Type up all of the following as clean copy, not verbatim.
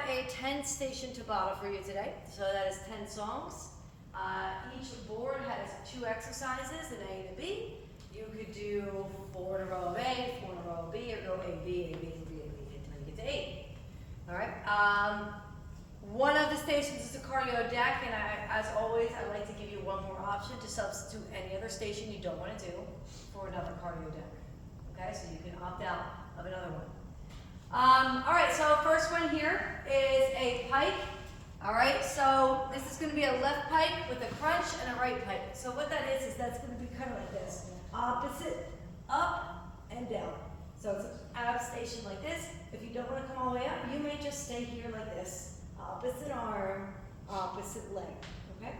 a 10-station Tabata for you today. So that is 10 songs. Each board has 2 exercises, an A and a B. You could do 4 in a row of A, 4 in a row of B, or go A, B, A, B, A, B, A, B, until you get to 8. All right. One of the stations is a cardio deck, and as always, I like to give you one more option to substitute any other station you don't want to do for another cardio deck. Okay, so you can opt out of another one. All right, so first one here is a pike. All right, so this is going to be a left pike with a crunch and a right pike. So what that is that's going to be kind of like this. Opposite, up and down. So it's an ab station like this. If you don't want to come all the way up, you may just stay here like this. Opposite arm, opposite leg, okay?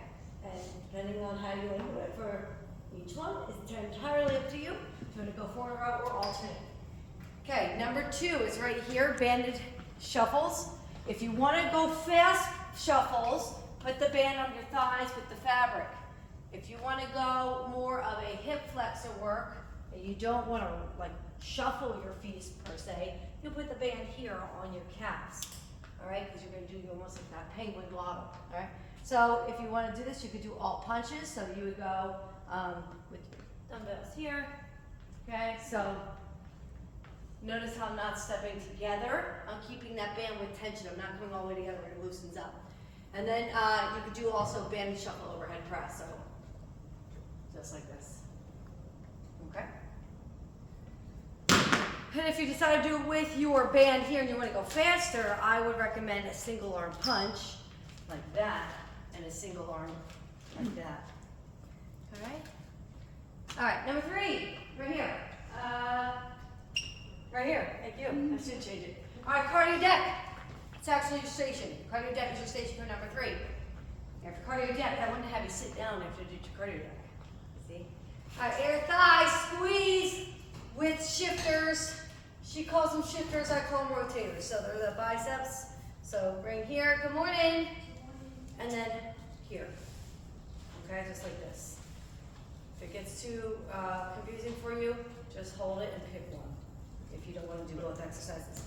And depending on how you want to do it for each one, it's entirely up to you. If you want to go forward row or alternate. Okay, number 2 is right here, banded shuffles. If you want to go fast shuffles, put the band on your thighs with the fabric. If you want to go more of a hip flexor work, and you don't want to like shuffle your feet per se, you put the band here on your calves. All right, because you're going to do almost like that penguin waddle. All right. So if you want to do this, you could do all punches. So you would go with dumbbells here. Okay. So notice how I'm not stepping together. I'm keeping that band with tension. I'm not going all the way together where it loosens up. And then you could do also bandy shuffle overhead press. So just like this. Okay. And if you decide to do it with your band here and you want to go faster, I would recommend a single arm punch like that and a single arm like that. All right? All right, number 3, right here. Right here, thank you. I should change it. All right, cardio deck. It's actually your station. Cardio deck is your station for number 3. After cardio deck, I want to have you sit down after you do your cardio deck. See? All right, air thighs, squeeze with shifters. She calls them shifters, I call them rotators. So they're the biceps. So bring here, good morning. And then here. Okay, just like this. If it gets too confusing for you, just hold it and pick one. If you don't want to do both exercises.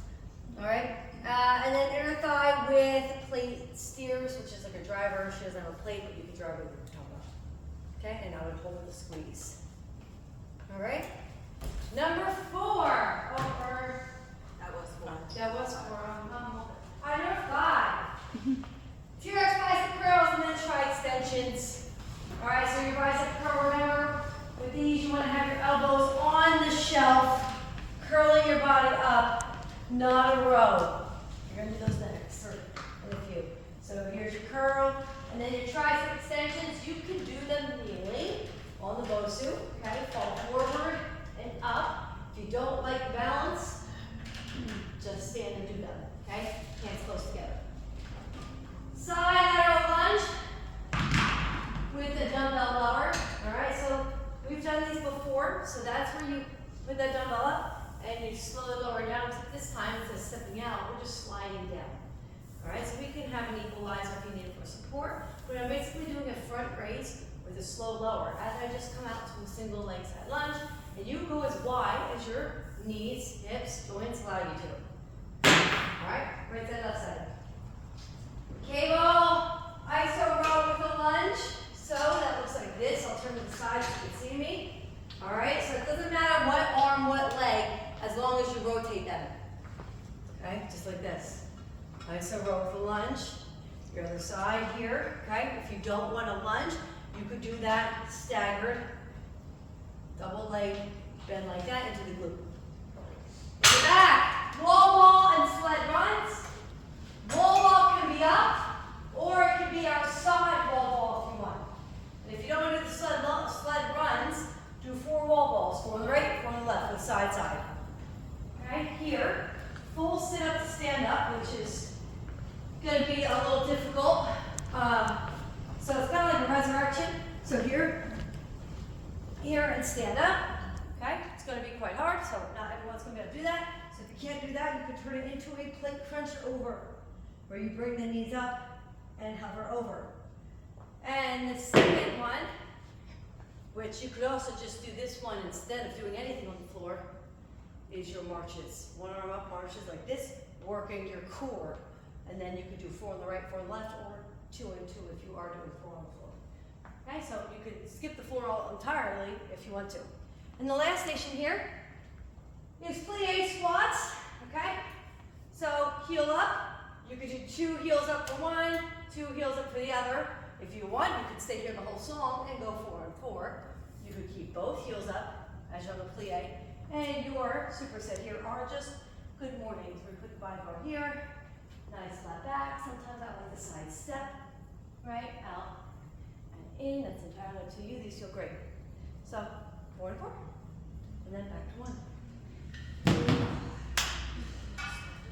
All right, and then inner thigh with plate steers, which is like a driver. She doesn't have a plate, but you can drive with your tongue. Okay, and I would hold the squeeze. All right. Number 4. Over. That was 4. That was 4. All right, number 5. T-Rex bicep curls and then try extensions. All right, so your bicep curl, remember, with these you want to have your elbows on the shelf, curling your body up, not a row. You're going to do those next, or in a few. So here's your curl, and then your tricep extensions. You can do them kneeling on the Bosu. Okay, fall forward and up. If you don't like balance, just stand and do them. Okay, hands close together. Side lateral lunge with the dumbbell lower. All right, so we've done these before. So that's where you put that dumbbell up and you slowly lower down. This time instead of stepping out, we're just sliding down. All right, so we can have an equalizer if you need it for support. But I'm basically doing a front raise with a slow lower as I just come out to a single leg side lunge. And you go as wide as your knees, hips, joints allow you to. All right, right side, left side. Cable, iso row with a lunge. So that looks like this. I'll turn to the side so you can see me. All right, so it doesn't matter what arm, what leg, as long as you rotate them. Okay, just like this. Iso row with a lunge. Your other side here. Okay, if you don't want to lunge, you could do that staggered. Double leg bend like that into the glute. Go back. Wall ball and sled runs. Wall ball can be up, or it can be our side wall ball if you want. And if you don't want to do the sled runs, do 4 wall balls, 4 on the right, 4 on the left, with side side. Okay, here, full sit up to stand up, which is going to be a little difficult. So it's kind of like a resurrection. So here and stand up. Okay, it's going to be quite hard, so not everyone's going to be able to do that. So if you can't do that, you could turn it into a plate crunch over, where you bring the knees up and hover over. And the second one, which you could also just do this one instead of doing anything on the floor, is your marches. One arm up marches like this, working your core. And then you could do 4 on the right, 4 on the left, or 2 and 2 if you are doing 4 on the floor. Okay, so you could skip the floor entirely if you want to. And the last station here is plie squats, okay? So heel up, you could do 2 heels up for one, 2 heels up for the other. If you want, you could stay here the whole song and go 4 and 4. You could keep both heels up as you're on the plie. And your superset here are just good mornings. We put the body bar here, nice flat back. Sometimes I like the side step, right? Out and in, that's entirely up to you. These feel great. So 4 and 4, and then back to 1.